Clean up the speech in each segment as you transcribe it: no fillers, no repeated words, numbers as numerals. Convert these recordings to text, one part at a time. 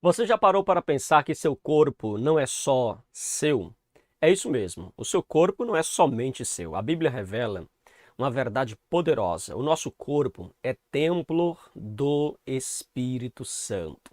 Você já parou para pensar que seu corpo não é só seu? É isso mesmo, o seu corpo não é somente seu. A Bíblia revela uma verdade poderosa. O nosso corpo é templo do Espírito Santo.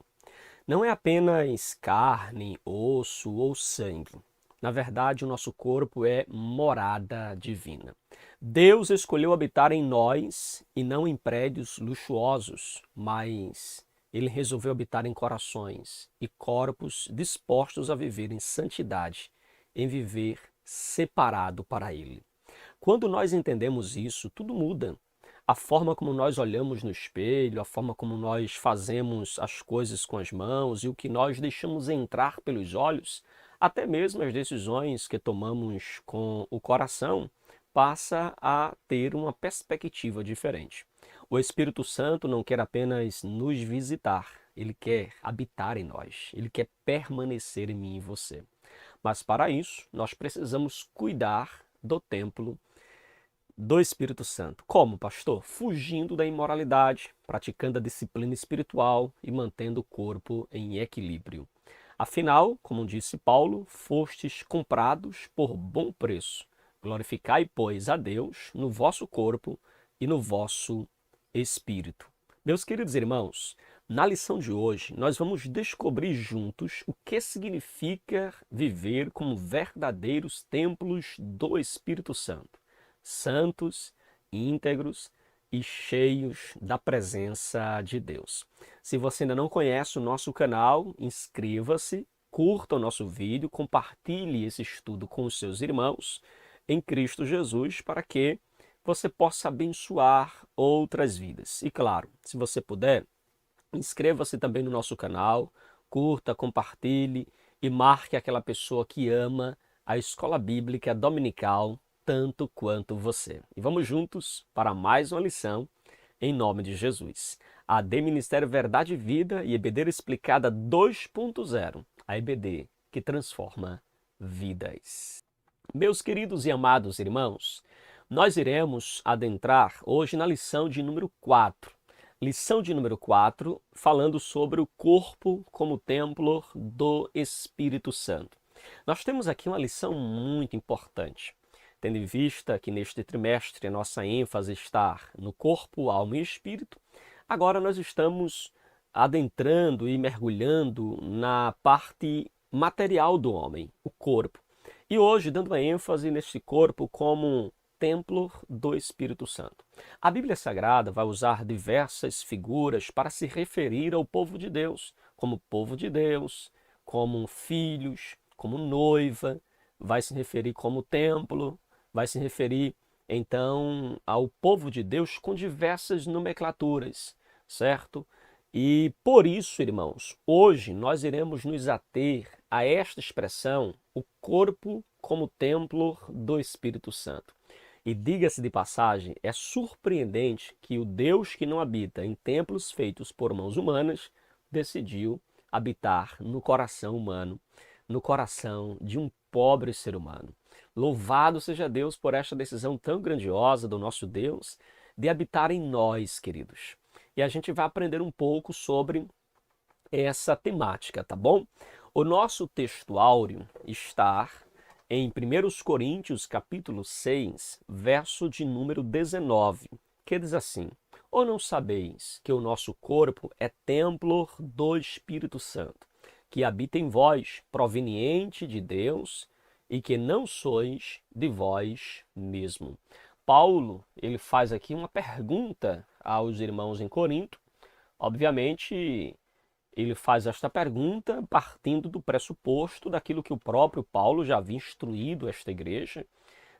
Não é apenas carne, osso ou sangue. Na verdade, o nosso corpo é morada divina. Deus escolheu habitar em nós e não em prédios luxuosos, mas ele resolveu habitar em corações e corpos dispostos a viver em santidade, em viver separado para ele. Quando nós entendemos isso, tudo muda. A forma como nós olhamos no espelho, a forma como nós fazemos as coisas com as mãos e o que nós deixamos entrar pelos olhos, até mesmo as decisões que tomamos com o coração, passa a ter uma perspectiva diferente. O Espírito Santo não quer apenas nos visitar, ele quer habitar em nós, ele quer permanecer em mim e você. Mas para isso, nós precisamos cuidar do templo do Espírito Santo. Como, pastor? Fugindo da imoralidade, praticando a disciplina espiritual e mantendo o corpo em equilíbrio. Afinal, como disse Paulo, fostes comprados por bom preço. Glorificai, pois, a Deus no vosso corpo e no vosso espírito. Meus queridos irmãos, na lição de hoje, nós vamos descobrir juntos o que significa viver como verdadeiros templos do Espírito Santo, santos, íntegros e cheios da presença de Deus. Se você ainda não conhece o nosso canal, inscreva-se, curta o nosso vídeo, compartilhe esse estudo com os seus irmãos em Cristo Jesus para que você possa abençoar outras vidas. E claro, se você puder, inscreva-se também no nosso canal, curta, compartilhe e marque aquela pessoa que ama a escola bíblica dominical tanto quanto você. E vamos juntos para mais uma lição em nome de Jesus. A AD Ministério Verdade e Vida e EBD Explicada 2.0, a EBD que transforma vidas. Meus queridos e amados irmãos, nós iremos adentrar hoje na lição de número 4. Lição de número 4, falando sobre o corpo como templo do Espírito Santo. Nós temos aqui uma lição muito importante, tendo em vista que neste trimestre a nossa ênfase está no corpo, alma e espírito. Agora nós estamos adentrando e mergulhando na parte material do homem, o corpo. E hoje, dando a ênfase neste corpo como templo do Espírito Santo. A Bíblia Sagrada vai usar diversas figuras para se referir ao povo de Deus, como povo de Deus, como filhos, como noiva, vai se referir como templo, vai se referir então ao povo de Deus com diversas nomenclaturas, certo? E por isso, irmãos, hoje nós iremos nos ater a esta expressão, o corpo como templo do Espírito Santo. E diga-se de passagem, é surpreendente que o Deus que não habita em templos feitos por mãos humanas decidiu habitar no coração humano, no coração de um pobre ser humano. Louvado seja Deus por esta decisão tão grandiosa do nosso Deus de habitar em nós, queridos. E a gente vai aprender um pouco sobre essa temática, tá bom? O nosso texto áureo está em 1 Coríntios, capítulo 6, verso de número 19, que diz assim: Ou não sabeis que o nosso corpo é templo do Espírito Santo, que habita em vós, proveniente de Deus, e que não sois de vós mesmo? Paulo, ele faz aqui uma pergunta aos irmãos em Corinto. Obviamente, ele faz esta pergunta partindo do pressuposto daquilo que o próprio Paulo já havia instruído esta igreja,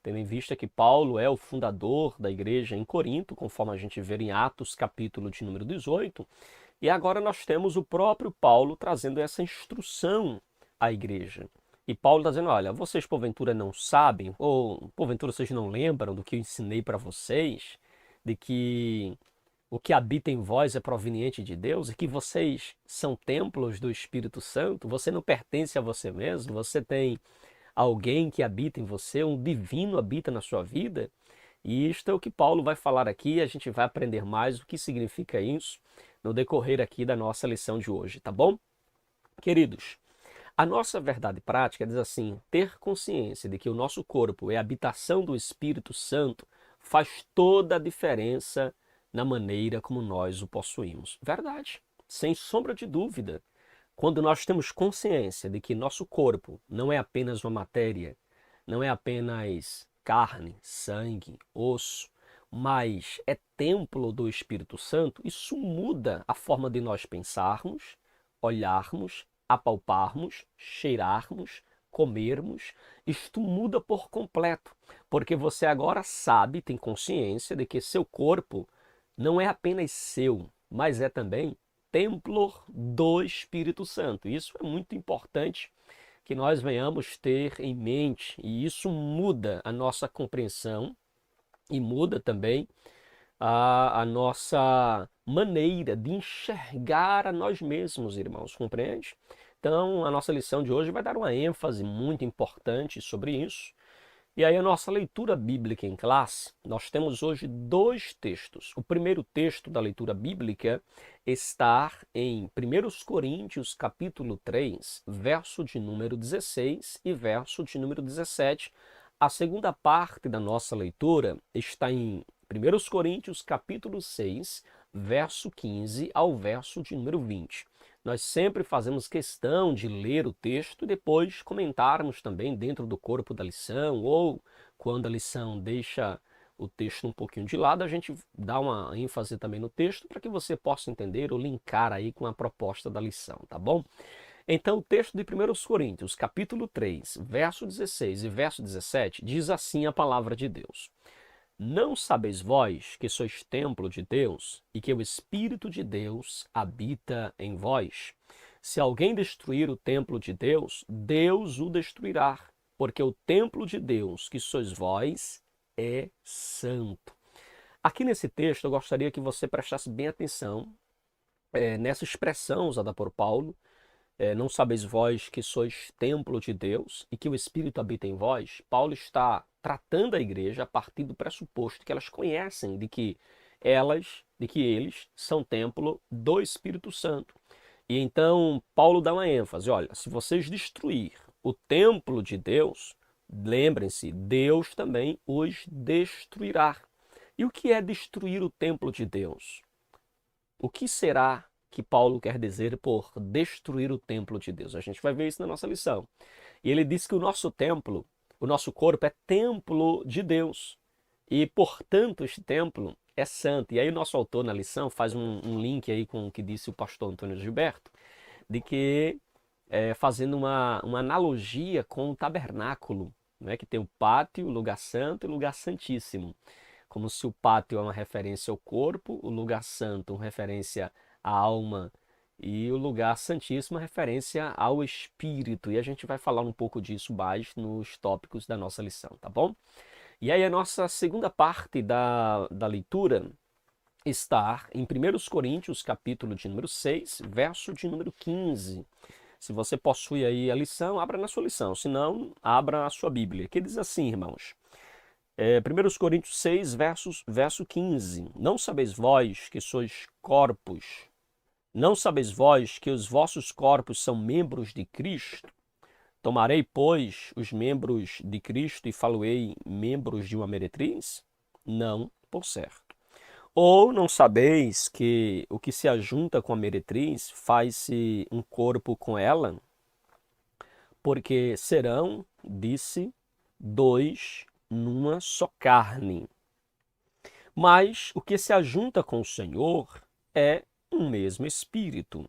tendo em vista que Paulo é o fundador da igreja em Corinto, conforme a gente vê em Atos, capítulo de número 18, e agora nós temos o próprio Paulo trazendo essa instrução à igreja. E Paulo está dizendo, olha, vocês porventura não sabem, ou porventura vocês não lembram do que eu ensinei para vocês, de que o que habita em vós é proveniente de Deus e que vocês são templos do Espírito Santo, você não pertence a você mesmo, você tem alguém que habita em você, um divino habita na sua vida. E isto é o que Paulo vai falar aqui, a gente vai aprender mais o que significa isso no decorrer aqui da nossa lição de hoje, tá bom? Queridos, a nossa verdade prática diz assim: ter consciência de que o nosso corpo é a habitação do Espírito Santo faz toda a diferença na maneira como nós o possuímos. Verdade, sem sombra de dúvida. Quando nós temos consciência de que nosso corpo não é apenas uma matéria, não é apenas carne, sangue, osso, mas é templo do Espírito Santo, isso muda a forma de nós pensarmos, olharmos, apalparmos, cheirarmos, comermos. Isto muda por completo, porque você agora sabe, tem consciência de que seu corpo não é apenas seu, mas é também templo do Espírito Santo. Isso é muito importante que nós venhamos ter em mente, e isso muda a nossa compreensão e muda também a nossa maneira de enxergar a nós mesmos, irmãos, compreende? Então, a nossa lição de hoje vai dar uma ênfase muito importante sobre isso. E aí a nossa leitura bíblica em classe, nós temos hoje dois textos. O primeiro texto da leitura bíblica está em 1 Coríntios, capítulo 3, verso de número 16 e verso de número 17. A segunda parte da nossa leitura está em 1 Coríntios, capítulo 6, verso 15 ao verso de número 20. Nós sempre fazemos questão de ler o texto e depois comentarmos também dentro do corpo da lição, ou quando a lição deixa o texto um pouquinho de lado, a gente dá uma ênfase também no texto para que você possa entender ou linkar aí com a proposta da lição, tá bom? Então, o texto de 1 Coríntios, capítulo 3, verso 16 e verso 17, diz assim a palavra de Deus: não sabeis vós que sois templo de Deus e que o Espírito de Deus habita em vós? Se alguém destruir o templo de Deus, Deus o destruirá, porque o templo de Deus, que sois vós, é santo. Aqui nesse texto eu gostaria que você prestasse bem atenção nessa expressão usada por Paulo. Não sabeis vós que sois templo de Deus e que o Espírito habita em vós? Paulo está tratando a igreja a partir do pressuposto que elas conhecem de que eles são templo do Espírito Santo. E então Paulo dá uma ênfase: olha, se vocês destruir o templo de Deus, lembrem-se, Deus também os destruirá. E o que é destruir o templo de Deus? O que será que Paulo quer dizer por destruir o templo de Deus? A gente vai ver isso na nossa lição. E ele diz que o nosso templo, o nosso corpo é templo de Deus. E, portanto, este templo é santo. E aí o nosso autor na lição faz um link aí com o que disse o pastor Antônio Gilberto, de que, fazendo uma analogia com o tabernáculo, né, que tem o pátio, o lugar santo e o lugar santíssimo. Como se o pátio é uma referência ao corpo, o lugar santo uma referência à alma e o lugar santíssimo uma referência ao espírito. E a gente vai falar um pouco disso mais nos tópicos da nossa lição, tá bom? E aí a nossa segunda parte da leitura está em 1 Coríntios, capítulo de número 6, verso de número 15. Se você possui aí a lição, abra na sua lição. Se não, abra a sua Bíblia, que diz assim, irmãos. 1 Coríntios 6, verso 15. Não sabeis vós que sois corpos, não sabeis vós que os vossos corpos são membros de Cristo? Tomarei, pois, os membros de Cristo e faloei membros de uma meretriz? Não, por certo. Ou não sabeis que o que se ajunta com a meretriz faz-se um corpo com ela? Porque serão, disse, dois numa só carne. Mas o que se ajunta com o Senhor é um mesmo espírito.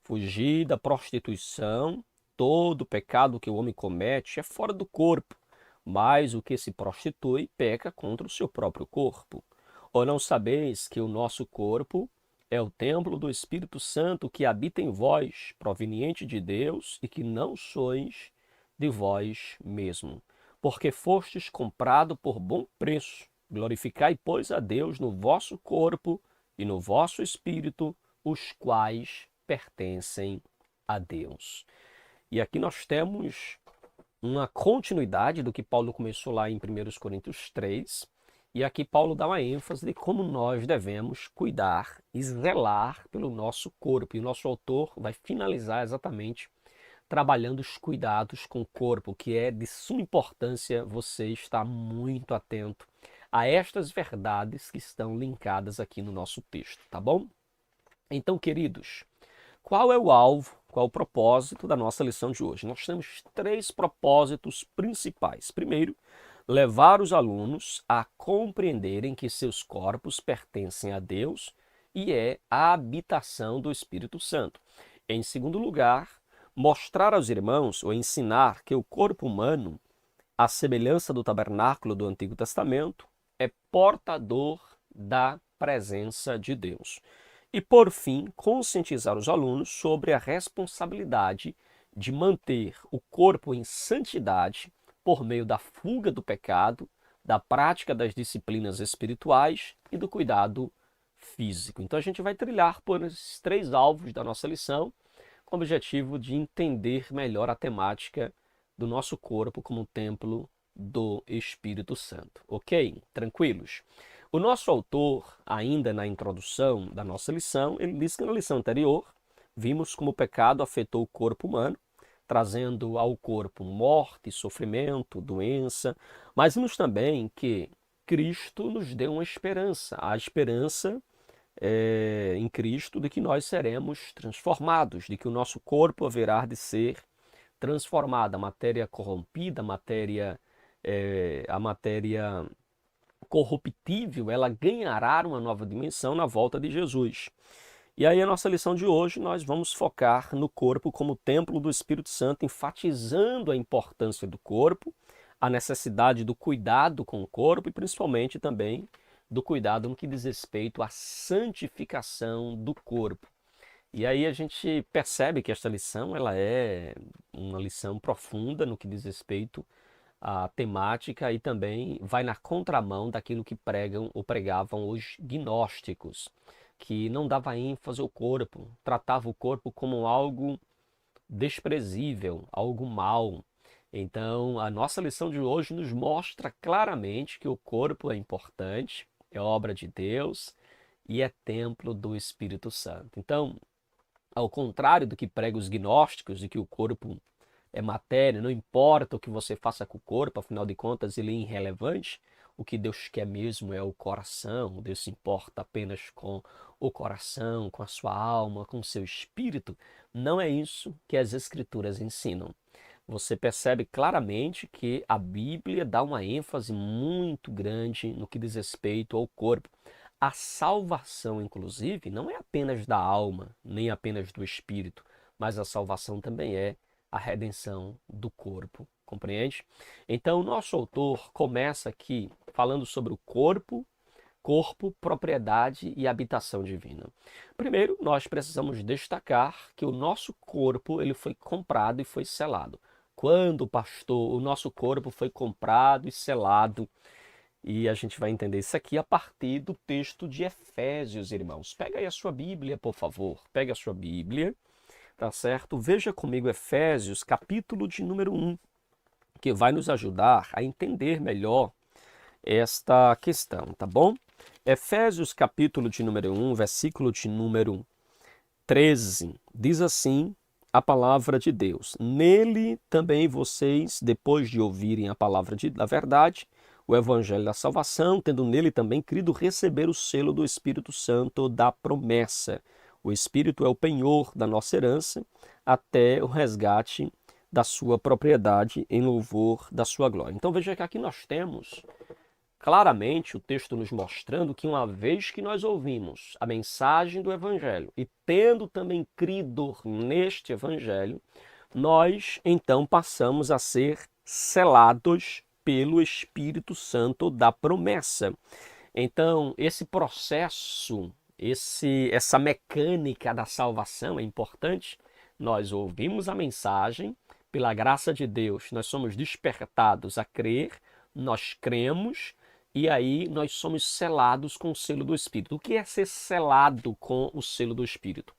Fugir da prostituição, todo pecado que o homem comete é fora do corpo, mas o que se prostitui peca contra o seu próprio corpo. Ou não sabeis que o nosso corpo é o templo do Espírito Santo que habita em vós, proveniente de Deus, e que não sois de vós mesmo? Porque fostes comprado por bom preço. Glorificai, pois, a Deus no vosso corpo e no vosso espírito, os quais pertencem a Deus. E aqui nós temos uma continuidade do que Paulo começou lá em 1 Coríntios 3, E aqui Paulo dá uma ênfase de como nós devemos cuidar e zelar pelo nosso corpo. E o nosso autor vai finalizar exatamente trabalhando os cuidados com o corpo, que é de suma importância você estar muito atento a estas verdades que estão linkadas aqui no nosso texto, tá bom? Então, queridos, qual é o alvo, qual é o propósito da nossa lição de hoje? Nós temos 3 propósitos principais. Primeiro, levar os alunos a compreenderem que seus corpos pertencem a Deus e é a habitação do Espírito Santo. Em segundo lugar, mostrar aos irmãos ou ensinar que o corpo humano, à semelhança do tabernáculo do Antigo Testamento, é portador da presença de Deus. E, por fim, conscientizar os alunos sobre a responsabilidade de manter o corpo em santidade por meio da fuga do pecado, da prática das disciplinas espirituais e do cuidado físico. Então a gente vai trilhar por esses 3 alvos da nossa lição, com o objetivo de entender melhor a temática do nosso corpo como templo do Espírito Santo. Ok? Tranquilos? O nosso autor, ainda na introdução da nossa lição, ele diz que na lição anterior vimos como o pecado afetou o corpo humano, trazendo ao corpo morte, sofrimento, doença, mas vimos também que Cristo nos deu uma esperança, a esperança em Cristo de que nós seremos transformados, de que o nosso corpo haverá de ser transformado, a matéria corrompida, a matéria corruptível, ela ganhará uma nova dimensão na volta de Jesus. E aí a nossa lição de hoje nós vamos focar no corpo como templo do Espírito Santo, enfatizando a importância do corpo, a necessidade do cuidado com o corpo e principalmente também do cuidado no que diz respeito à santificação do corpo. E aí a gente percebe que esta lição ela é uma lição profunda no que diz respeito à temática e também vai na contramão daquilo que pregam ou pregavam os gnósticos, que não dava ênfase ao corpo, tratava o corpo como algo desprezível, algo mal. Então, a nossa lição de hoje nos mostra claramente que o corpo é importante, é obra de Deus e é templo do Espírito Santo. Então, ao contrário do que pregam os gnósticos, de que o corpo é matéria, não importa o que você faça com o corpo, afinal de contas ele é irrelevante, o que Deus quer mesmo é o coração, Deus se importa apenas com o coração, com a sua alma, com o seu espírito. Não é isso que as Escrituras ensinam. Você percebe claramente que a Bíblia dá uma ênfase muito grande no que diz respeito ao corpo. A salvação, inclusive, não é apenas da alma, nem apenas do espírito, mas a salvação também é a redenção do corpo, compreende? Então, o nosso autor começa aqui falando sobre o corpo, propriedade e habitação divina. Primeiro, nós precisamos destacar que o nosso corpo ele foi comprado e foi selado. Quando, pastor, o nosso corpo foi comprado e selado? E a gente vai entender isso aqui a partir do texto de Efésios, irmãos. Pega aí a sua Bíblia, por favor. Pega a sua Bíblia, tá certo? Veja comigo Efésios, capítulo de número 1, que vai nos ajudar a entender melhor esta questão, tá bom? Efésios, capítulo de número 1, versículo de número 13, diz assim a palavra de Deus. Nele também vocês, depois de ouvirem a palavra da verdade, o evangelho da salvação, tendo nele também crido, receber o selo do Espírito Santo da promessa. O Espírito é o penhor da nossa herança até o resgate da sua propriedade em louvor da sua glória. Então veja que aqui nós temos claramente o texto nos mostrando que uma vez que nós ouvimos a mensagem do Evangelho e tendo também crido neste Evangelho, nós então passamos a ser selados pelo Espírito Santo da promessa. Então, esse processo, essa mecânica da salvação é importante. Nós ouvimos a mensagem, pela graça de Deus, nós somos despertados a crer, nós cremos, e aí nós somos selados com o selo do Espírito. O que é ser selado com o selo do Espírito?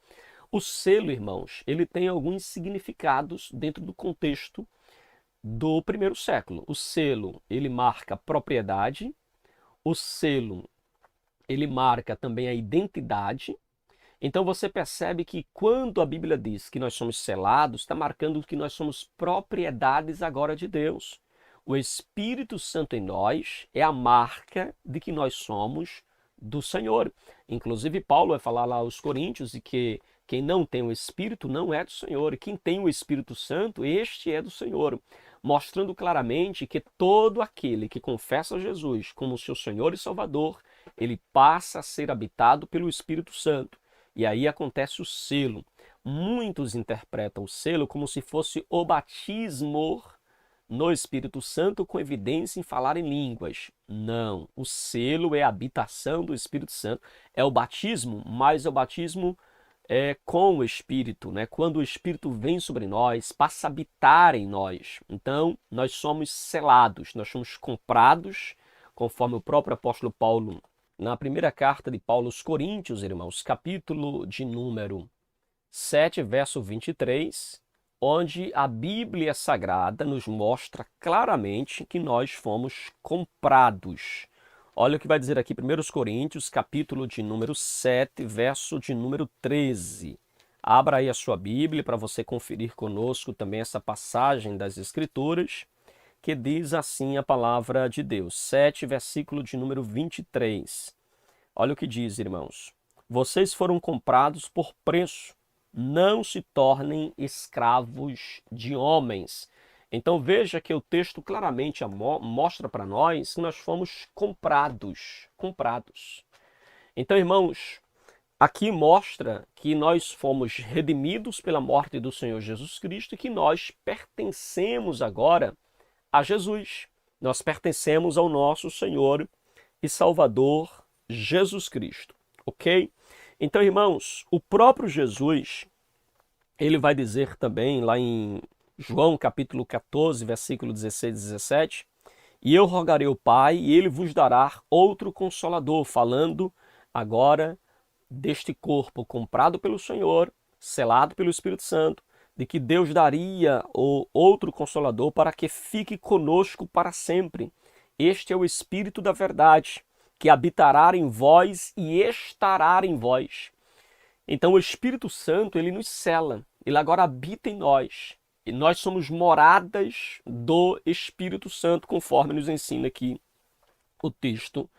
O selo, irmãos, ele tem alguns significados dentro do contexto do primeiro século. O selo, ele marca propriedade, O selo, ele marca também a identidade. Então você percebe que quando a Bíblia diz que nós somos selados, está marcando que nós somos propriedades agora de Deus. O Espírito Santo em nós é a marca de que nós somos do Senhor. Inclusive Paulo vai falar lá aos Coríntios de que quem não tem o Espírito não é do Senhor, e quem tem o Espírito Santo, este é do Senhor, mostrando claramente que todo aquele que confessa Jesus como seu Senhor e Salvador, ele passa a ser habitado pelo Espírito Santo. E aí acontece o selo. Muitos interpretam o selo como se fosse o batismo no Espírito Santo com evidência em falar em línguas. Não, o selo é a habitação do Espírito Santo. É o batismo, mas é o batismo com o Espírito, né? Quando o Espírito vem sobre nós, passa a habitar em nós. Então, nós somos selados, nós somos comprados, conforme o próprio apóstolo Paulo, na primeira carta de Paulo aos Coríntios, irmãos, capítulo de número 7, verso 23, onde a Bíblia Sagrada nos mostra claramente que nós fomos comprados. Olha o que vai dizer aqui 1 Coríntios, capítulo de número 7, verso de número 13. Abra aí a sua Bíblia para você conferir conosco também essa passagem das Escrituras, que diz assim a palavra de Deus. 7, versículo de número 23. Olha o que diz, irmãos. Vocês foram comprados por preço. Não se tornem escravos de homens. Então veja que o texto claramente mostra para nós que nós fomos comprados. Então, irmãos, aqui mostra que nós fomos redimidos pela morte do Senhor Jesus Cristo e que nós pertencemos agora a Jesus. Nós pertencemos ao nosso Senhor e Salvador Jesus Cristo, ok? Então, irmãos, o próprio Jesus, ele vai dizer também lá em João capítulo 14, versículo 16 e 17, e eu rogarei ao Pai e ele vos dará outro Consolador, falando agora deste corpo comprado pelo Senhor, selado pelo Espírito Santo, de que Deus daria o outro Consolador para que fique conosco para sempre. Este é o Espírito da verdade, que habitará em vós e estará em vós. Então o Espírito Santo, ele nos sela, ele agora habita em nós. E nós somos moradas do Espírito Santo, conforme nos ensina aqui o texto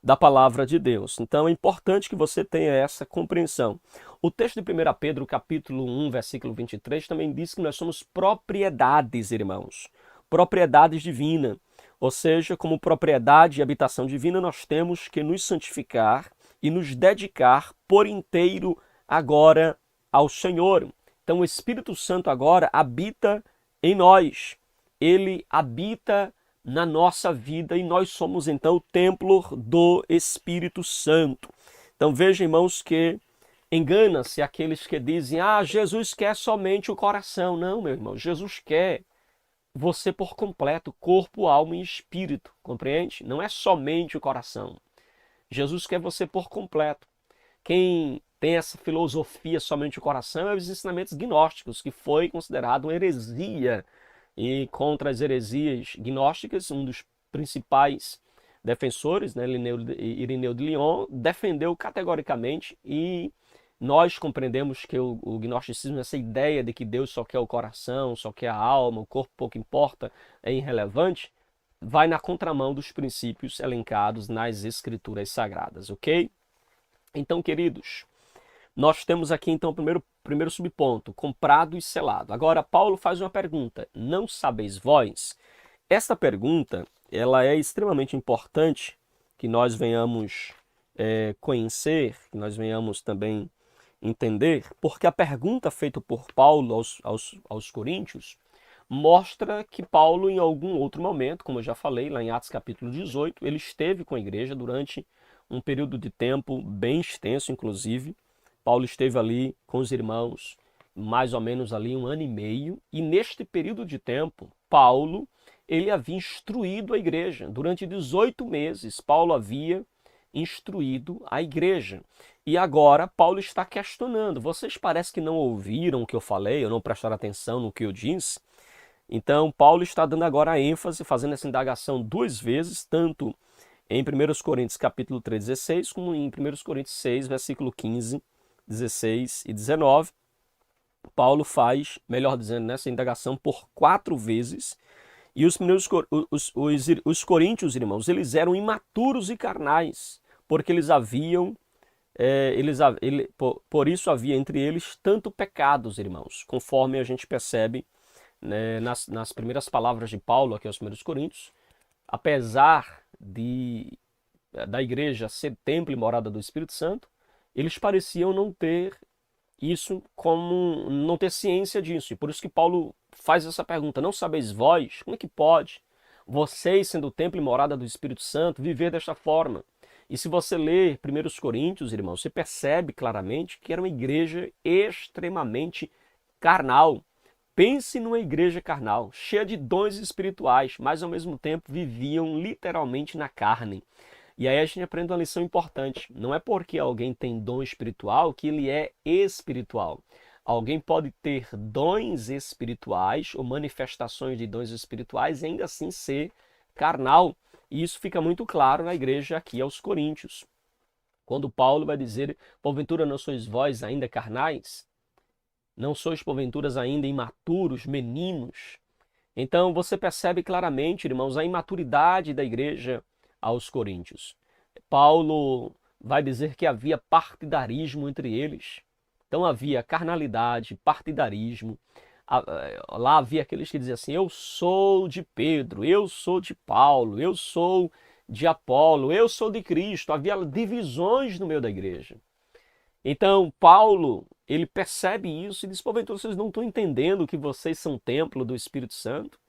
da palavra de Deus. Então é importante que você tenha essa compreensão. O texto de 1 Pedro, capítulo 1, versículo 23, também diz que nós somos propriedades, irmãos. Propriedades divinas. Ou seja, como propriedade e habitação divina, nós temos que nos santificar e nos dedicar por inteiro agora ao Senhor. Então o Espírito Santo agora habita em nós. Ele habita na nossa vida e nós somos então o templo do Espírito Santo. Então veja, irmãos, que engana-se aqueles que dizem: Jesus quer somente o coração. Não, meu irmão, Jesus quer você por completo, corpo, alma e espírito, compreende? Não é somente o coração. Jesus quer você por completo. Quem tem essa filosofia somente o coração é os ensinamentos gnósticos, que foi considerado uma heresia. E contra as heresias gnósticas, um dos principais defensores, né, Irineu de Lyon, defendeu categoricamente, e nós compreendemos que o gnosticismo, essa ideia de que Deus só quer o coração, só quer a alma, o corpo pouco importa, é irrelevante, vai na contramão dos princípios elencados nas Escrituras Sagradas, ok? Então, queridos, nós temos aqui então o primeiro subponto, comprado e selado. Agora, Paulo faz uma pergunta: não sabeis vós? Esta pergunta, ela é extremamente importante que nós venhamos conhecer, que nós venhamos também entender, porque a pergunta feita por Paulo aos Coríntios mostra que Paulo, em algum outro momento, como eu já falei, lá em Atos capítulo 18, ele esteve com a igreja durante um período de tempo bem extenso, inclusive. Paulo esteve ali com os irmãos mais ou menos ali 1 ano e meio, e neste período de tempo, Paulo, ele havia instruído a igreja. Durante 18 meses, Paulo havia instruído a igreja. E agora Paulo está questionando. Vocês parecem que não ouviram o que eu falei, ou não prestaram atenção no que eu disse? Então, Paulo está dando agora a ênfase, fazendo essa indagação 2 vezes, tanto em 1 Coríntios capítulo 3, 16, como em 1 Coríntios 6, versículo 15, 16 e 19. Paulo faz, melhor dizendo, nessa indagação por 4 vezes. E os coríntios, irmãos, eles eram imaturos e carnais, porque eles haviam, por isso havia entre eles tanto pecados, irmãos, conforme a gente percebe, né, nas primeiras palavras de Paulo aqui aos primeiros coríntios. Apesar da igreja ser templo e morada do Espírito Santo, eles pareciam não ter isso, como não ter ciência disso. E por isso que Paulo faz essa pergunta: não sabeis vós? Como é que pode vocês, sendo o templo e morada do Espírito Santo, viver desta forma? E se você ler 1 Coríntios, irmão, você percebe claramente que era uma igreja extremamente carnal. Pense numa igreja carnal, cheia de dons espirituais, mas ao mesmo tempo viviam literalmente na carne. E aí a gente aprende uma lição importante. Não é porque alguém tem dom espiritual que ele é espiritual. Alguém pode ter dons espirituais ou manifestações de dons espirituais e ainda assim ser carnal. E isso fica muito claro na igreja aqui aos Coríntios. Quando Paulo vai dizer: porventura não sois vós ainda carnais? Não sois porventura ainda imaturos, meninos? Então você percebe claramente, irmãos, a imaturidade da igreja aos Coríntios. Paulo vai dizer que havia partidarismo entre eles. Então havia carnalidade, partidarismo. Lá havia aqueles que diziam assim: eu sou de Pedro, eu sou de Paulo, eu sou de Apolo, eu sou de Cristo. Havia divisões no meio da igreja. Então Paulo, ele percebe isso e diz: porventura vocês não estão entendendo que vocês são templo do Espírito Santo?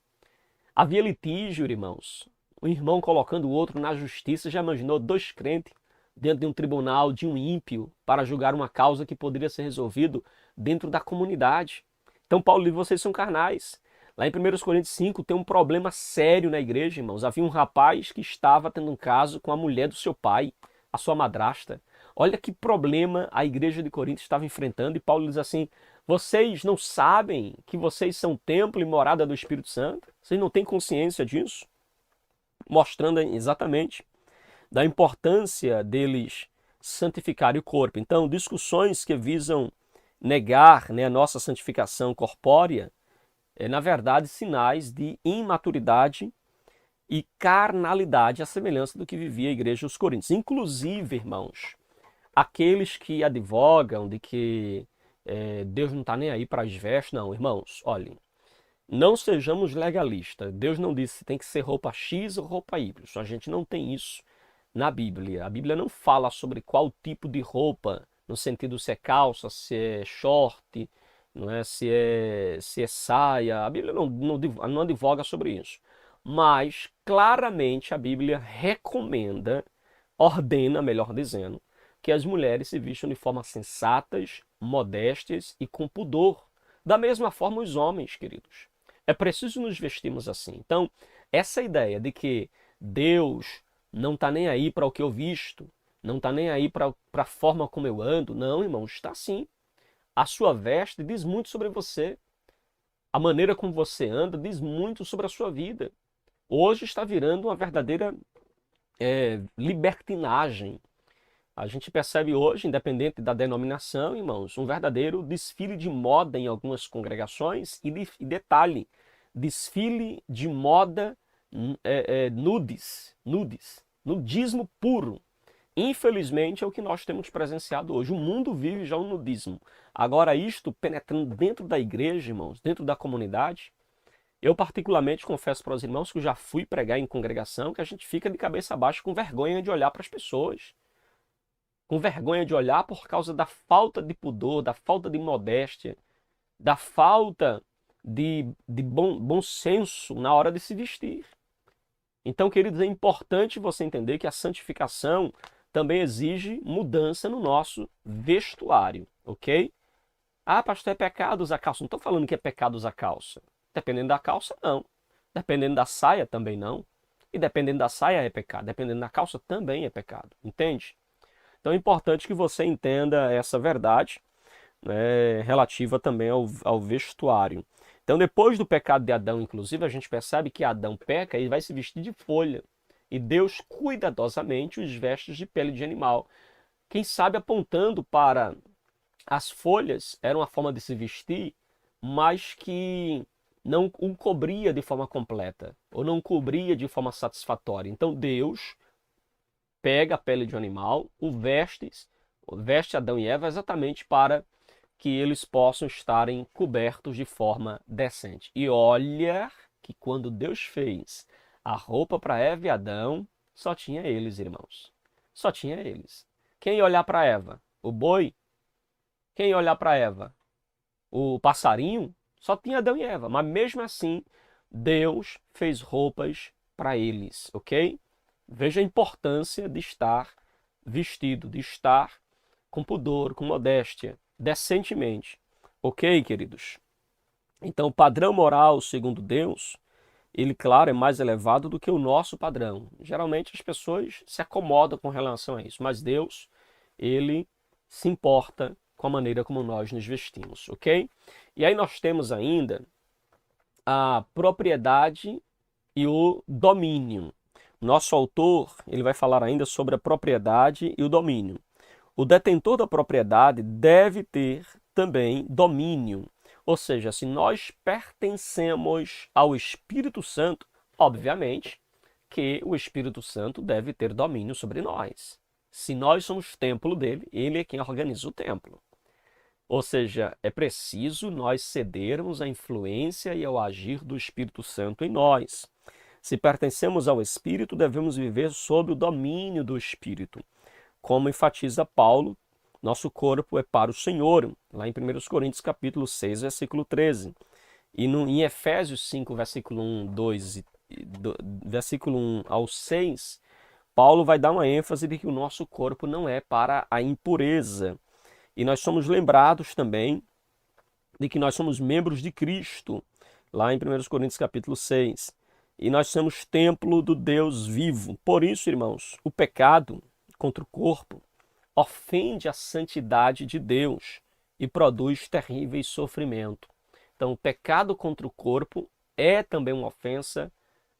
Havia litígio, irmãos. Um irmão colocando o outro na justiça. Já imaginou 2 crentes dentro de um tribunal de um ímpio para julgar uma causa que poderia ser resolvido dentro da comunidade? Então Paulo diz: vocês são carnais. Lá em 1 Coríntios 5 tem um problema sério na igreja, irmãos. Havia um rapaz que estava tendo um caso com a mulher do seu pai, a sua madrasta. Olha que problema a igreja de Corinto estava enfrentando. E Paulo diz assim: vocês não sabem que vocês são templo e morada do Espírito Santo? Vocês não têm consciência disso? Mostrando exatamente da importância deles santificarem o corpo. Então, discussões que visam negar, né, a nossa santificação corpórea, na verdade, sinais de imaturidade e carnalidade, à semelhança do que vivia a igreja dos Coríntios. Inclusive, irmãos, aqueles que advogam de que Deus não está nem aí para as vestes, não, irmãos, olhem, não sejamos legalistas. Deus não disse se tem que ser roupa X ou roupa Y. A gente não tem isso na Bíblia. A Bíblia não fala sobre qual tipo de roupa, no sentido se é calça, se é short, não é? Se é saia. A Bíblia não advoga sobre isso. Mas, claramente, a Bíblia recomenda, ordena, melhor dizendo, que as mulheres se vistam de formas sensatas, modestas e com pudor. Da mesma forma os homens, queridos. É preciso nos vestirmos assim. Então, essa ideia de que Deus não está nem aí para o que eu visto, não está nem aí para a forma como eu ando, não, irmão, está sim. A sua veste diz muito sobre você. A maneira como você anda diz muito sobre a sua vida. Hoje está virando uma verdadeira libertinagem. A gente percebe hoje, independente da denominação, irmãos, um verdadeiro desfile de moda em algumas congregações e detalhe, desfile de moda nudismo puro. Infelizmente é o que nós temos presenciado hoje. O mundo vive já o nudismo. Agora isto penetrando dentro da igreja, irmãos, dentro da comunidade, eu particularmente confesso para os irmãos que eu já fui pregar em congregação que a gente fica de cabeça baixa com vergonha de olhar para as pessoas. Com vergonha de olhar por causa da falta de pudor, da falta de modéstia, da falta de bom senso na hora de se vestir. Então, queridos, é importante você entender que a santificação também exige mudança no nosso vestuário, ok? Ah, pastor, é pecado usar calça. Não estou falando que é pecado usar calça. Dependendo da calça, não. Dependendo da saia, também não. E dependendo da saia é pecado. Dependendo da calça, também é pecado. Entende? Então é importante que você entenda essa verdade, né, relativa também ao vestuário. Então depois do pecado de Adão, inclusive, a gente percebe que Adão peca e vai se vestir de folha. E Deus cuidadosamente os veste de pele de animal. Quem sabe apontando para as folhas, era uma forma de se vestir, mas que não o cobria de forma completa, ou não cobria de forma satisfatória. Então Deus pega a pele de um animal, veste Adão e Eva exatamente para que eles possam estarem cobertos de forma decente. E olha que quando Deus fez a roupa para Eva e Adão, só tinha eles, irmãos. Só tinha eles. Quem ia olhar para Eva? O boi? Quem ia olhar para Eva? O passarinho? Só tinha Adão e Eva. Mas mesmo assim, Deus fez roupas para eles, ok? Veja a importância de estar vestido, de estar com pudor, com modéstia, decentemente. Ok, queridos? Então, o padrão moral, segundo Deus, ele, claro, é mais elevado do que o nosso padrão. Geralmente as pessoas se acomodam com relação a isso, mas Deus, ele se importa com a maneira como nós nos vestimos, ok? E aí nós temos ainda a propriedade e o domínio. Nosso autor, ele vai falar ainda sobre a propriedade e o domínio. O detentor da propriedade deve ter também domínio. Ou seja, se nós pertencemos ao Espírito Santo, obviamente que o Espírito Santo deve ter domínio sobre nós. Se nós somos templo dele, ele é quem organiza o templo. Ou seja, é preciso nós cedermos à influência e ao agir do Espírito Santo em nós. Se pertencemos ao Espírito, devemos viver sob o domínio do Espírito. Como enfatiza Paulo, nosso corpo é para o Senhor, lá em 1 Coríntios capítulo 6, versículo 13. E em Efésios 5, versículo 1, 2, versículo 1 ao 6, Paulo vai dar uma ênfase de que o nosso corpo não é para a impureza. E nós somos lembrados também de que nós somos membros de Cristo, lá em 1 Coríntios capítulo 6. E nós somos templo do Deus vivo. Por isso, irmãos, o pecado contra o corpo ofende a santidade de Deus e produz terríveis sofrimento. Então, o pecado contra o corpo é também uma ofensa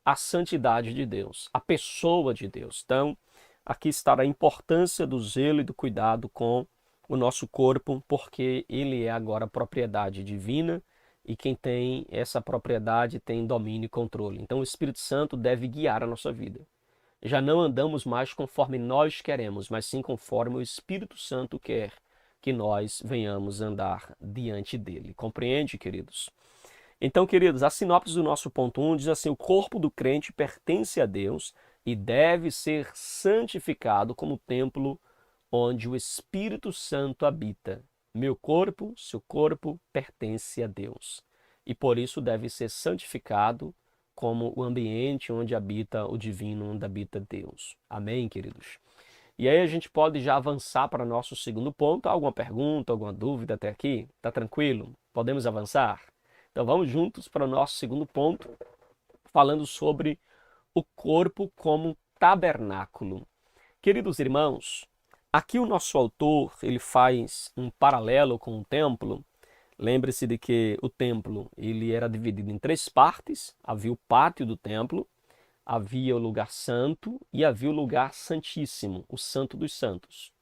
à santidade de Deus, à pessoa de Deus. Então, aqui está a importância do zelo e do cuidado com o nosso corpo, porque ele é agora propriedade divina e quem tem essa propriedade tem domínio e controle. Então, o Espírito Santo deve guiar a nossa vida. Já não andamos mais conforme nós queremos, mas sim conforme o Espírito Santo quer que nós venhamos andar diante dele. Compreende, queridos? Então, queridos, a sinopse do nosso ponto 1 diz assim: o corpo do crente pertence a Deus e deve ser santificado como templo onde o Espírito Santo habita. Meu corpo, seu corpo, pertence a Deus. E por isso deve ser santificado como o ambiente onde habita o divino, onde habita Deus. Amém, queridos? E aí a gente pode já avançar para nosso segundo ponto. Alguma pergunta, alguma dúvida até aqui? Tá tranquilo? Podemos avançar? Então vamos juntos para o nosso segundo ponto, falando sobre o corpo como tabernáculo. Queridos irmãos, aqui o nosso autor ele faz um paralelo com o templo. Lembre-se de que o templo ele era dividido em três partes. Havia o pátio do templo, havia o lugar santo e havia o lugar santíssimo, o santo dos santos.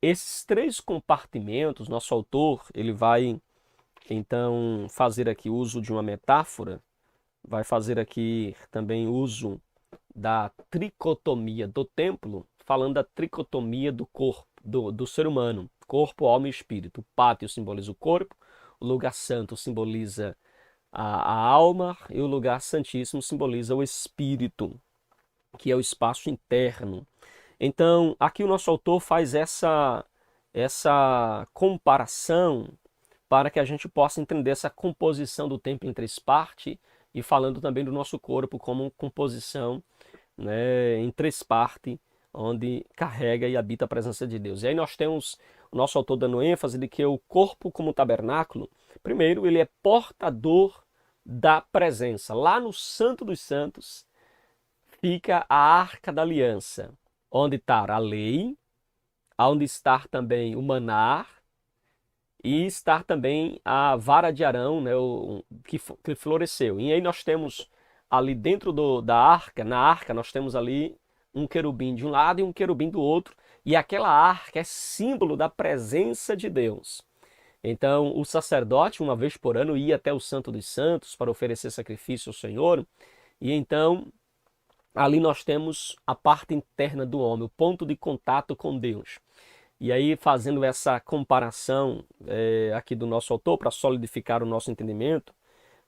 Esses três compartimentos, nosso autor ele vai então fazer aqui uso de uma metáfora, vai fazer aqui também uso da tricotomia do templo, falando da tricotomia do corpo, do ser humano, corpo, alma e espírito. O pátio simboliza o corpo, o lugar santo simboliza a alma e o lugar santíssimo simboliza o espírito, que é o espaço interno. Então, aqui o nosso autor faz essa comparação para que a gente possa entender essa composição do templo em três partes e falando também do nosso corpo como composição, né, em três partes, onde carrega e habita a presença de Deus. E aí nós temos o nosso autor dando ênfase de que o corpo como tabernáculo, primeiro, ele é portador da presença. Lá no Santo dos Santos fica a Arca da Aliança, onde está a lei, onde está também o maná, e estar também a vara de Arão, né, que floresceu. E aí nós temos ali dentro da arca, na arca nós temos ali um querubim de um lado e um querubim do outro, e aquela arca é símbolo da presença de Deus. Então, o sacerdote, uma vez por ano, ia até o Santo dos Santos para oferecer sacrifício ao Senhor, e então ali nós temos a parte interna do homem, o ponto de contato com Deus. E aí, fazendo essa comparação aqui do nosso autor, para solidificar o nosso entendimento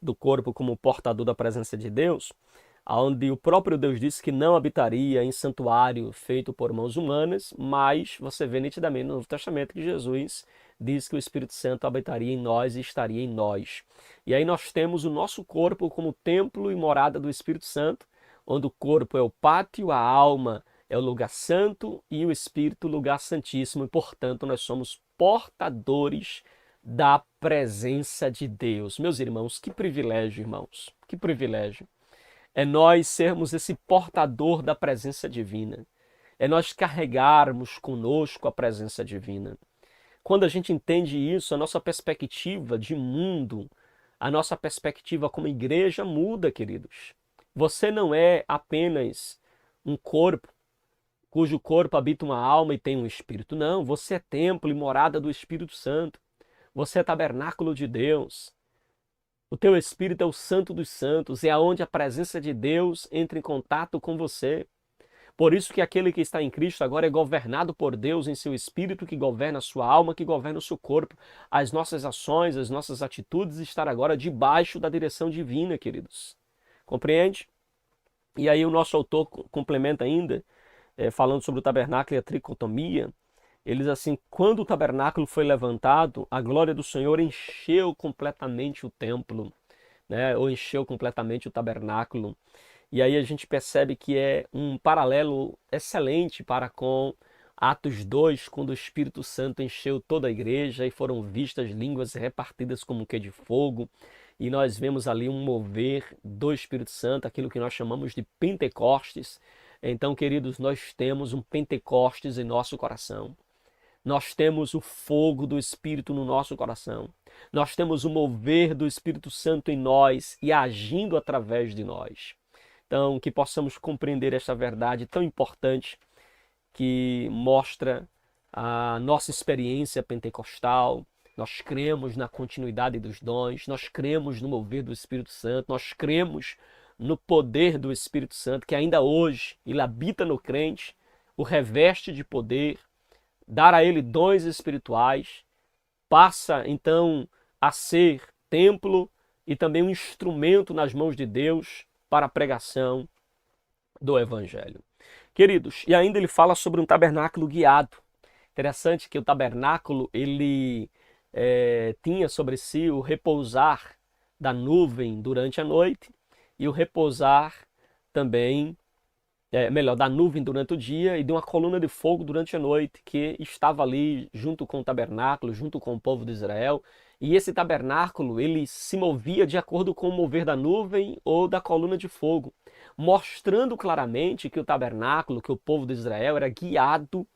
do corpo como portador da presença de Deus, onde o próprio Deus disse que não habitaria em santuário feito por mãos humanas, mas você vê nitidamente no Novo Testamento que Jesus diz que o Espírito Santo habitaria em nós e estaria em nós. E aí nós temos o nosso corpo como templo e morada do Espírito Santo, onde o corpo é o pátio, a alma é o lugar santo e o Espírito o lugar santíssimo. E, portanto, nós somos portadores da presença de Deus. Meus irmãos, que privilégio, irmãos, que privilégio. É nós sermos esse portador da presença divina. É nós carregarmos conosco a presença divina. Quando a gente entende isso, a nossa perspectiva de mundo, a nossa perspectiva como igreja muda, queridos. Você não é apenas um corpo, cujo corpo habita uma alma e tem um espírito. Não, você é templo e morada do Espírito Santo. Você é tabernáculo de Deus. O teu espírito é o santo dos santos, é aonde a presença de Deus entra em contato com você. Por isso que aquele que está em Cristo agora é governado por Deus em seu espírito, que governa a sua alma, que governa o seu corpo. As nossas ações, as nossas atitudes estão agora debaixo da direção divina, queridos. Compreende? E aí o nosso autor complementa ainda, falando sobre o tabernáculo e a tricotomia. Ele diz assim: quando o tabernáculo foi levantado, a glória do Senhor encheu completamente o templo, né? Ou encheu completamente o tabernáculo. E aí a gente percebe que é um paralelo excelente para com Atos 2, quando o Espírito Santo encheu toda a igreja e foram vistas línguas repartidas como que de fogo. E nós vemos ali um mover do Espírito Santo, aquilo que nós chamamos de Pentecostes. Então, queridos, nós temos um Pentecostes em nosso coração. Nós temos o fogo do Espírito no nosso coração. Nós temos o mover do Espírito Santo em nós e agindo através de nós. Então, que possamos compreender esta verdade tão importante que mostra a nossa experiência pentecostal. Nós cremos na continuidade dos dons, nós cremos no mover do Espírito Santo, nós cremos no poder do Espírito Santo, que ainda hoje ele habita no crente, o reveste de poder, dar a ele dons espirituais, passa então a ser templo e também um instrumento nas mãos de Deus para a pregação do Evangelho. Queridos, e ainda ele fala sobre um tabernáculo guiado. Interessante que o tabernáculo ele tinha sobre si o repousar da nuvem durante a noite e o repousar também, da nuvem durante o dia e de uma coluna de fogo durante a noite, que estava ali junto com o tabernáculo, junto com o povo de Israel. E esse tabernáculo, ele se movia de acordo com o mover da nuvem ou da coluna de fogo, mostrando claramente que o tabernáculo, que o povo de Israel era guiado,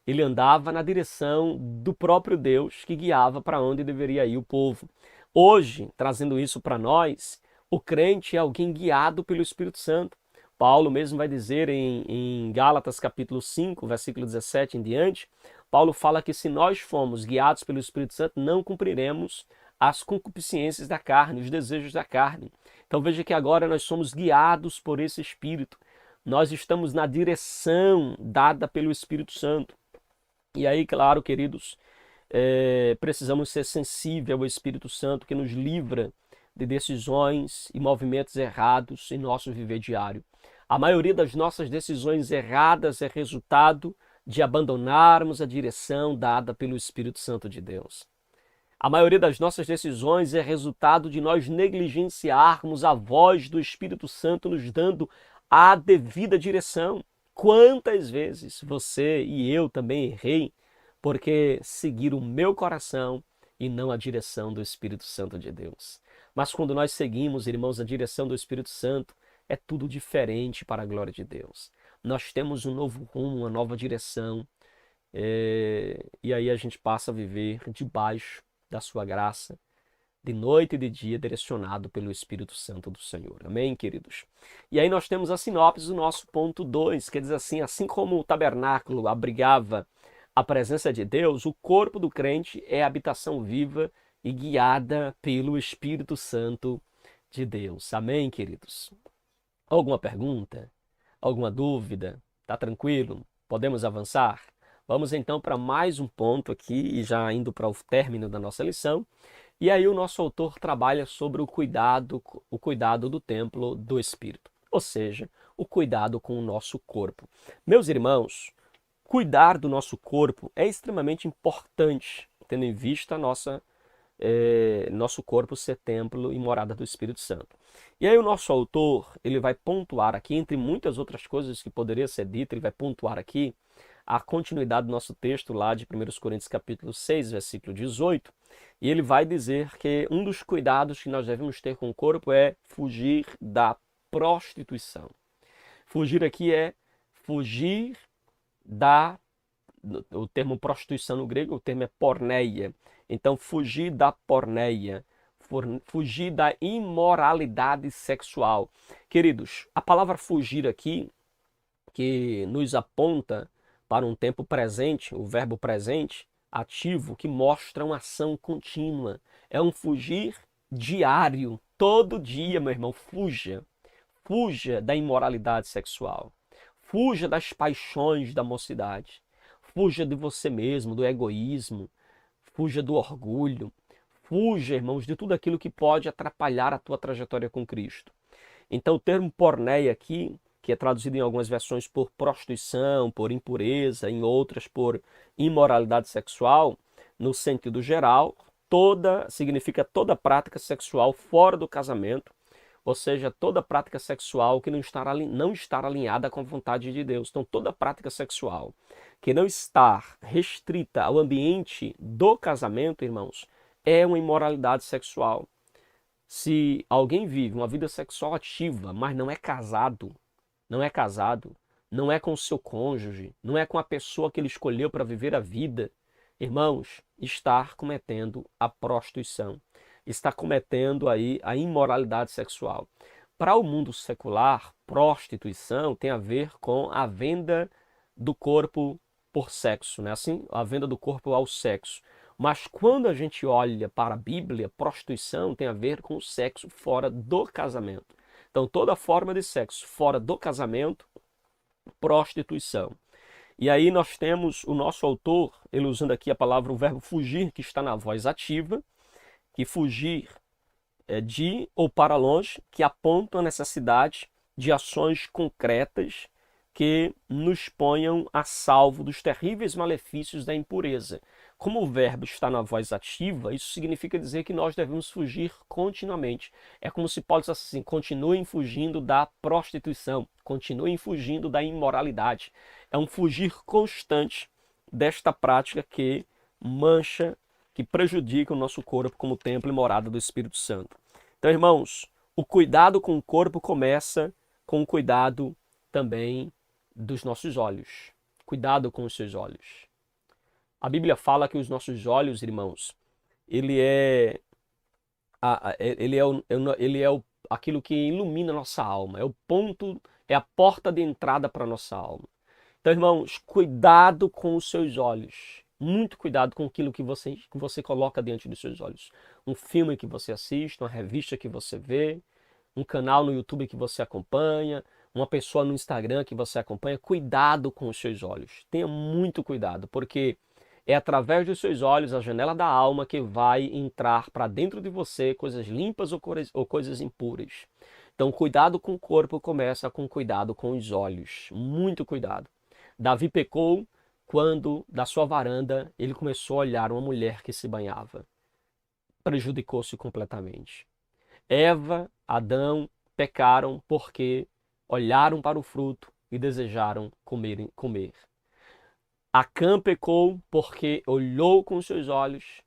ele andava na direção do próprio Deus, que guiava para onde deveria ir o povo. Hoje, trazendo isso para nós, o crente é alguém guiado pelo Espírito Santo. Paulo mesmo vai dizer em Gálatas capítulo 5, versículo 17 em diante, Paulo fala que se nós formos guiados pelo Espírito Santo, não cumpriremos as concupiscências da carne, os desejos da carne. Então veja que agora nós somos guiados por esse Espírito. Nós estamos na direção dada pelo Espírito Santo. E aí, claro, queridos, precisamos ser sensíveis ao Espírito Santo que nos livra de decisões e movimentos errados em nosso viver diário. A maioria das nossas decisões erradas é resultado de abandonarmos a direção dada pelo Espírito Santo de Deus. A maioria das nossas decisões é resultado de nós negligenciarmos a voz do Espírito Santo nos dando a devida direção. Quantas vezes você e eu também errei porque seguir o meu coração e não a direção do Espírito Santo de Deus. Mas quando nós seguimos, irmãos, a direção do Espírito Santo, é tudo diferente para a glória de Deus. Nós temos um novo rumo, uma nova direção, e aí a gente passa a viver debaixo da sua graça, de noite e de dia, direcionado pelo Espírito Santo do Senhor. Amém, queridos? E aí nós temos a sinopse do nosso ponto 2, que diz assim como o tabernáculo abrigava a presença de Deus, o corpo do crente é a habitação viva e guiada pelo Espírito Santo de Deus. Amém, queridos? Alguma pergunta? Alguma dúvida? Tá tranquilo? Podemos avançar? Vamos então para mais um ponto aqui, e já indo para o término da nossa lição. E aí o nosso autor trabalha sobre o cuidado do templo do Espírito, ou seja, o cuidado com o nosso corpo. Meus irmãos, cuidar do nosso corpo é extremamente importante, tendo em vista nosso corpo ser templo e morada do Espírito Santo. E aí o nosso autor, ele vai pontuar aqui, entre muitas outras coisas que poderia ser dito, ele vai pontuar aqui a continuidade do nosso texto lá de 1 Coríntios capítulo 6, versículo 18, e ele vai dizer que um dos cuidados que nós devemos ter com o corpo é fugir da prostituição. Fugir aqui é fugir o termo prostituição no grego, o termo é porneia. Então, fugir da porneia, fugir da imoralidade sexual. Queridos, a palavra fugir aqui, que nos aponta para um tempo presente, o verbo presente, ativo, que mostra uma ação contínua. É um fugir diário, todo dia, meu irmão, fuja. Fuja da imoralidade sexual. Fuja das paixões da mocidade. Fuja de você mesmo, do egoísmo. Fuja do orgulho. Fuja, irmãos, de tudo aquilo que pode atrapalhar a tua trajetória com Cristo. Então, o termo porneia aqui, que é traduzido em algumas versões por prostituição, por impureza, em outras por imoralidade sexual, no sentido geral, significa toda prática sexual fora do casamento, ou seja, toda prática sexual que não estar alinhada com a vontade de Deus. Então, toda prática sexual que não estar restrita ao ambiente do casamento, irmãos, é uma imoralidade sexual. Se alguém vive uma vida sexual ativa, mas não é casado, não é com o seu cônjuge, não é com a pessoa que ele escolheu para viver a vida, irmãos, está cometendo a prostituição, está cometendo aí a imoralidade sexual. Para o mundo secular, prostituição tem a ver com a venda do corpo por sexo, né? Assim, a venda do corpo ao sexo. Mas quando a gente olha para a Bíblia, prostituição tem a ver com o sexo fora do casamento. Então, toda forma de sexo fora do casamento, prostituição. E aí nós temos o nosso autor, ele usando aqui a palavra, o verbo fugir, que está na voz ativa, que fugir é de ou para longe, que aponta a necessidade de ações concretas que nos ponham a salvo dos terríveis malefícios da impureza. Como o verbo está na voz ativa, isso significa dizer que nós devemos fugir continuamente. É como se Paulo dissesse assim, continuem fugindo da prostituição, continuem fugindo da imoralidade. É um fugir constante desta prática que mancha, que prejudica o nosso corpo como templo e morada do Espírito Santo. Então, irmãos, o cuidado com o corpo começa com o cuidado também dos nossos olhos. Cuidado com os seus olhos. A Bíblia fala que os nossos olhos, irmãos, ele é aquilo que ilumina a nossa alma, é o ponto, é a porta de entrada para a nossa alma. Então, irmãos, cuidado com os seus olhos. Muito cuidado com aquilo que você coloca diante dos seus olhos. Um filme que você assiste, uma revista que você vê, um canal no YouTube que você acompanha, uma pessoa no Instagram que você acompanha. Cuidado com os seus olhos. Tenha muito cuidado, porque é através dos seus olhos, a janela da alma, que vai entrar para dentro de você coisas limpas ou coisas impuras. Então, cuidado com o corpo começa com cuidado com os olhos. Muito cuidado. Davi pecou quando, da sua varanda, ele começou a olhar uma mulher que se banhava. Prejudicou-se completamente. Eva, Adão pecaram porque olharam para o fruto e desejaram comer. Acã pecou porque olhou com os seus olhos,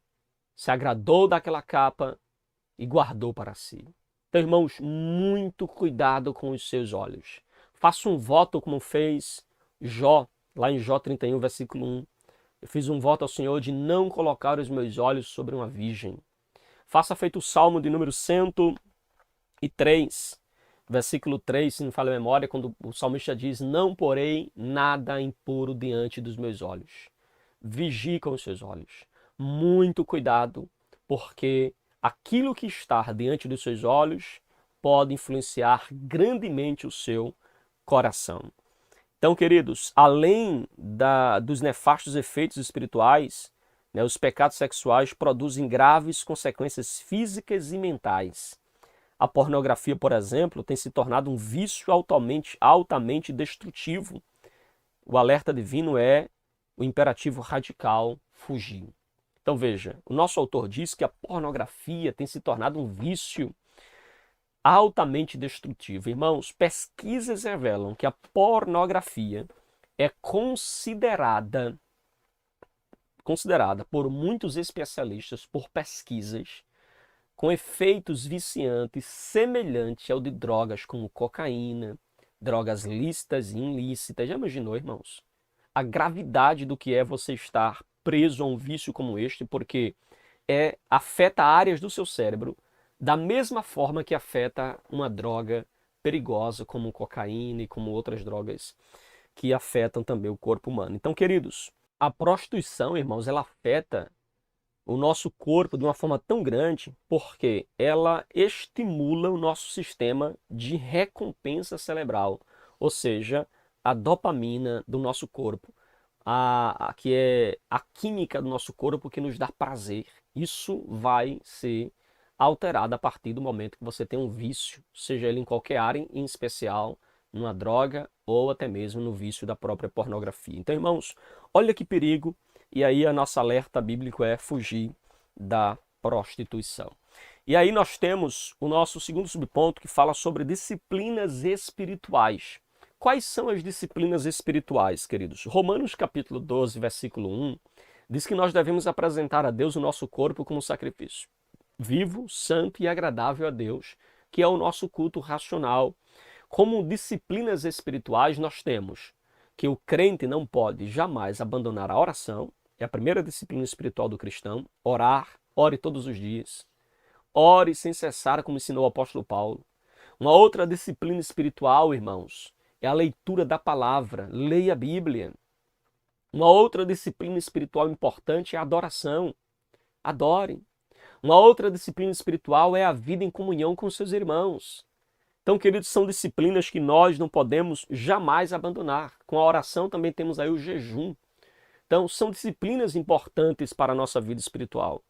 se agradou daquela capa e guardou para si. Então, irmãos, muito cuidado com os seus olhos. Faça um voto como fez Jó, lá em Jó 31, versículo 1. Eu fiz um voto ao Senhor de não colocar os meus olhos sobre uma virgem. Faça feito o Salmo de número 103, versículo 3, se não falha a memória, quando o salmista diz: não porei nada impuro diante dos meus olhos. Vigie com os seus olhos. Muito cuidado, porque aquilo que está diante dos seus olhos pode influenciar grandemente o seu coração. Então, queridos, além dos nefastos efeitos espirituais, né, os pecados sexuais produzem graves consequências físicas e mentais. A pornografia, por exemplo, tem se tornado um vício altamente destrutivo. O alerta divino é o imperativo radical: fugir. Então veja, o nosso autor diz que a pornografia tem se tornado um vício altamente destrutivo. Irmãos, pesquisas revelam que a pornografia é considerada por muitos especialistas, por pesquisas, com efeitos viciantes semelhantes ao de drogas como cocaína, drogas lícitas e ilícitas. Já imaginou, irmãos, a gravidade do que é você estar preso a um vício como este, porque afeta áreas do seu cérebro da mesma forma que afeta uma droga perigosa como cocaína e como outras drogas que afetam também o corpo humano. Então, queridos, a prostituição, irmãos, ela afeta o nosso corpo de uma forma tão grande porque ela estimula o nosso sistema de recompensa cerebral, ou seja, a dopamina do nosso corpo, que é a química do nosso corpo que nos dá prazer. Isso vai ser alterado a partir do momento que você tem um vício, seja ele em qualquer área, em especial numa droga ou até mesmo no vício da própria pornografia. Então, irmãos, olha que perigo. E aí a nossa alerta bíblico é fugir da prostituição. E aí nós temos o nosso segundo subponto que fala sobre disciplinas espirituais. Quais são as disciplinas espirituais, queridos? Romanos capítulo 12, versículo 1, diz que nós devemos apresentar a Deus o nosso corpo como sacrifício vivo, santo e agradável a Deus, que é o nosso culto racional. Como disciplinas espirituais nós temos que o crente não pode jamais abandonar a oração, é a primeira disciplina espiritual do cristão. Orar, ore todos os dias. Ore sem cessar, como ensinou o apóstolo Paulo. Uma outra disciplina espiritual, irmãos, é a leitura da palavra. Leia a Bíblia. Uma outra disciplina espiritual importante é a adoração. Adore. Uma outra disciplina espiritual é a vida em comunhão com seus irmãos. Então, queridos, são disciplinas que nós não podemos jamais abandonar. Com a oração também temos aí o jejum. Então, são disciplinas importantes para a nossa vida espiritual.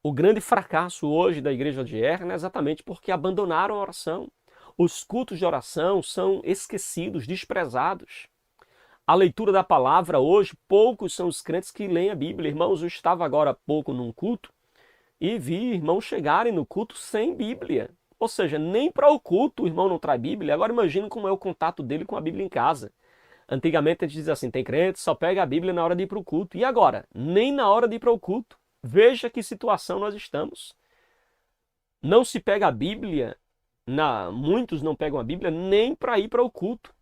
O grande fracasso hoje da igreja de Erna é exatamente porque abandonaram a oração. Os cultos de oração são esquecidos, desprezados. A leitura da palavra hoje, poucos são os crentes que leem a Bíblia. Irmãos, eu estava agora há pouco num culto e vi irmãos chegarem no culto sem Bíblia. Ou seja, nem para o culto o irmão não traz Bíblia. Agora imagine como é o contato dele com a Bíblia em casa. Antigamente a gente dizia assim, tem crente, só pega a Bíblia na hora de ir para o culto. E agora? Nem na hora de ir para o culto. Veja que situação nós estamos. Não se pega a Bíblia, muitos não pegam a Bíblia nem para ir para o culto.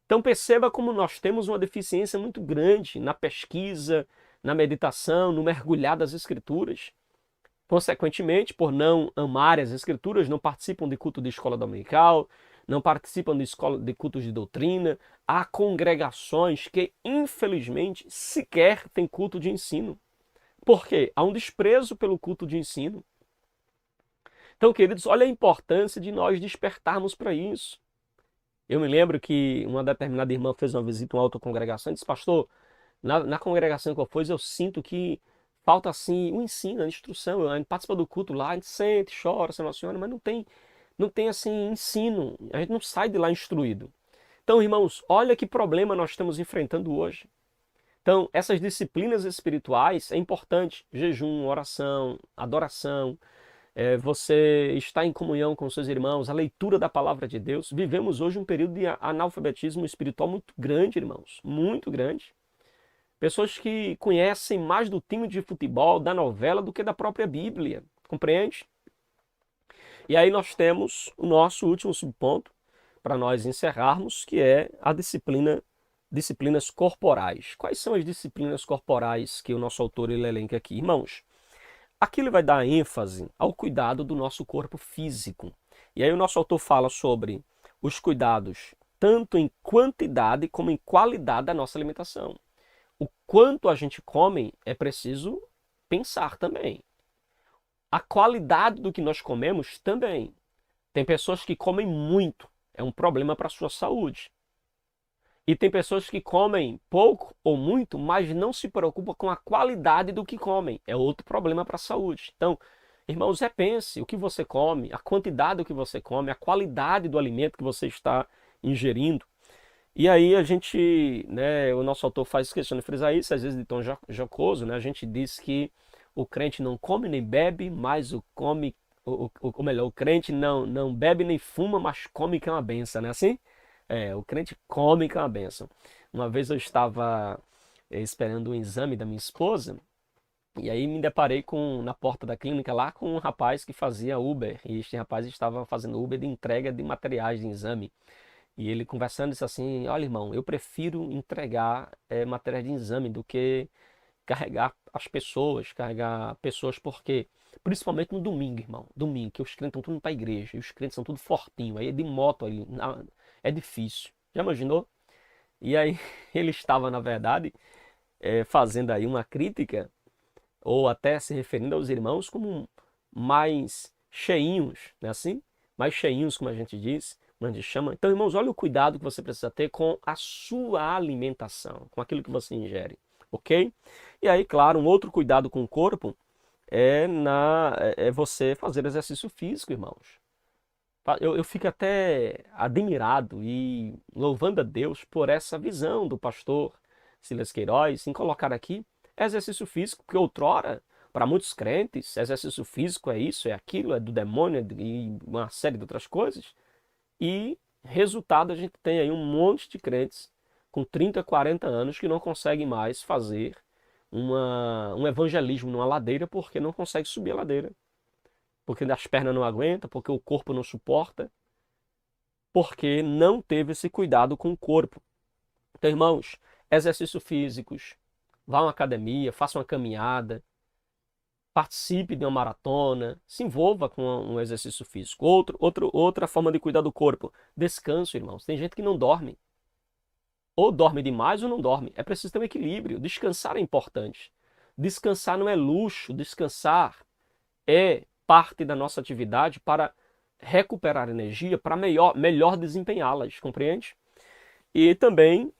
Então perceba como nós temos uma deficiência muito grande na pesquisa, na meditação, no mergulhar das Escrituras. Consequentemente, por não amar as Escrituras, não participam de culto de escola dominical, não participam de cultos de doutrina. Há congregações que, infelizmente, sequer têm culto de ensino. Por quê? Há um desprezo pelo culto de ensino. Então, queridos, olha a importância de nós despertarmos para isso. Eu me lembro que uma determinada irmã fez uma visita a uma outra congregação e disse, pastor, na congregação que eu fui, eu sinto que falta assim o ensino, a instrução. A gente participa do culto lá, a gente sente, chora, se emociona, mas não tem assim ensino. A gente não sai de lá instruído. Então, irmãos, olha que problema nós estamos enfrentando hoje. Então, essas disciplinas espirituais é importante. Jejum, oração, adoração, você está em comunhão com seus irmãos, a leitura da palavra de Deus. Vivemos hoje um período de analfabetismo espiritual muito grande, irmãos, muito grande. Pessoas que conhecem mais do time de futebol, da novela, do que da própria Bíblia, compreende? E aí nós temos o nosso último subponto, para nós encerrarmos, que é a disciplinas corporais. Quais são as disciplinas corporais que o nosso autor ele elenca aqui? Irmãos, Aqui ele vai dar ênfase ao cuidado do nosso corpo físico. E aí o nosso autor fala sobre os cuidados tanto em quantidade como em qualidade da nossa alimentação. O quanto a gente come é preciso pensar também. A qualidade do que nós comemos também. Tem pessoas que comem muito, é um problema para a sua saúde. E tem pessoas que comem pouco ou muito, mas não se preocupam com a qualidade do que comem. É outro problema para a saúde. Então, irmãos, repense o que você come, a quantidade do que você come, a qualidade do alimento que você está ingerindo. E aí a gente, né, o nosso autor faz questão de frisar isso, às vezes de tom jocoso, né? A gente diz que o crente não come nem bebe, mas ou melhor, o crente não bebe nem fuma, mas come que é uma benção, né? Assim? O crente come que é uma benção. Uma vez eu estava esperando um exame da minha esposa, e aí me deparei na porta da clínica lá com um rapaz que fazia Uber, e este rapaz estava fazendo Uber de entrega de materiais de exame. E ele conversando disse assim, olha irmão, eu prefiro entregar materiais de exame do que carregar pessoas, porque, principalmente no domingo, irmão, domingo, que os crentes estão tudo indo para a igreja, e os crentes são tudo fortinho, aí é de moto ali, é difícil. Já imaginou? E aí ele estava, na verdade, fazendo aí uma crítica, ou até se referindo aos irmãos como mais cheinhos, né assim? Mais cheinhos, como a gente diz, como a gente chama. Então, irmãos, olha o cuidado que você precisa ter com a sua alimentação, com aquilo que você ingere, ok? E aí, claro, um outro cuidado com o corpo é você fazer exercício físico, irmãos. Eu fico até admirado e louvando a Deus por essa visão do pastor Silas Queiroz em colocar aqui exercício físico, porque outrora, para muitos crentes, exercício físico é isso, é aquilo, é do demônio e uma série de outras coisas. E resultado, a gente tem aí um monte de crentes com 30, 40 anos que não conseguem mais fazer um evangelismo numa ladeira porque não consegue subir a ladeira. Porque as pernas não aguentam, porque o corpo não suporta, porque não teve esse cuidado com o corpo. Então, irmãos, exercícios físicos, vá a uma academia, faça uma caminhada, participe de uma maratona, se envolva com um exercício físico. Outra forma de cuidar do corpo, descanso, irmãos. Tem gente que não dorme. Ou dorme demais ou não dorme. É preciso ter um equilíbrio. Descansar é importante. Descansar não é luxo, descansar é parte da nossa atividade para recuperar energia, para melhor desempenhá-las, compreende? E também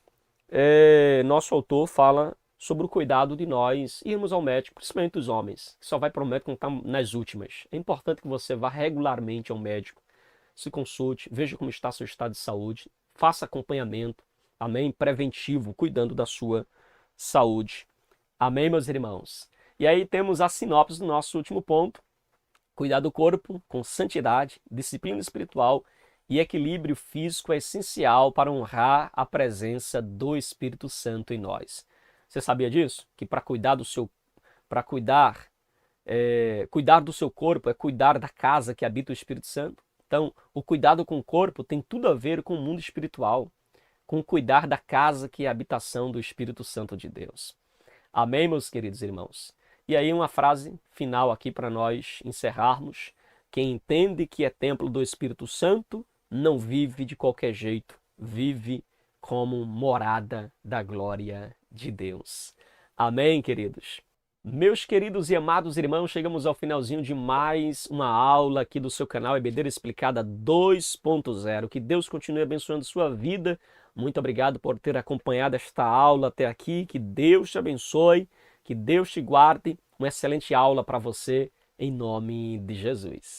nosso autor fala sobre o cuidado de nós irmos ao médico, principalmente os homens, que só vai para o médico quando está nas últimas. É importante que você vá regularmente ao médico, se consulte, veja como está seu estado de saúde, faça acompanhamento, amém? Preventivo, cuidando da sua saúde. Amém, meus irmãos? E aí temos a sinopse do nosso último ponto. Cuidar do corpo com santidade, disciplina espiritual e equilíbrio físico é essencial para honrar a presença do Espírito Santo em nós. Você sabia disso? Que para cuidar do seu corpo é cuidar da casa que habita o Espírito Santo. Então, o cuidado com o corpo tem tudo a ver com o mundo espiritual, com cuidar da casa que é a habitação do Espírito Santo de Deus. Amém, meus queridos irmãos? E aí uma frase final aqui para nós encerrarmos. Quem entende que é templo do Espírito Santo não vive de qualquer jeito, vive como morada da glória de Deus. Amém, queridos? Meus queridos e amados irmãos, chegamos ao finalzinho de mais uma aula aqui do seu canal EBD Explicada 2.0. Que Deus continue abençoando sua vida. Muito obrigado por ter acompanhado esta aula até aqui. Que Deus te abençoe, que Deus te guarde. Uma excelente aula para você, em nome de Jesus.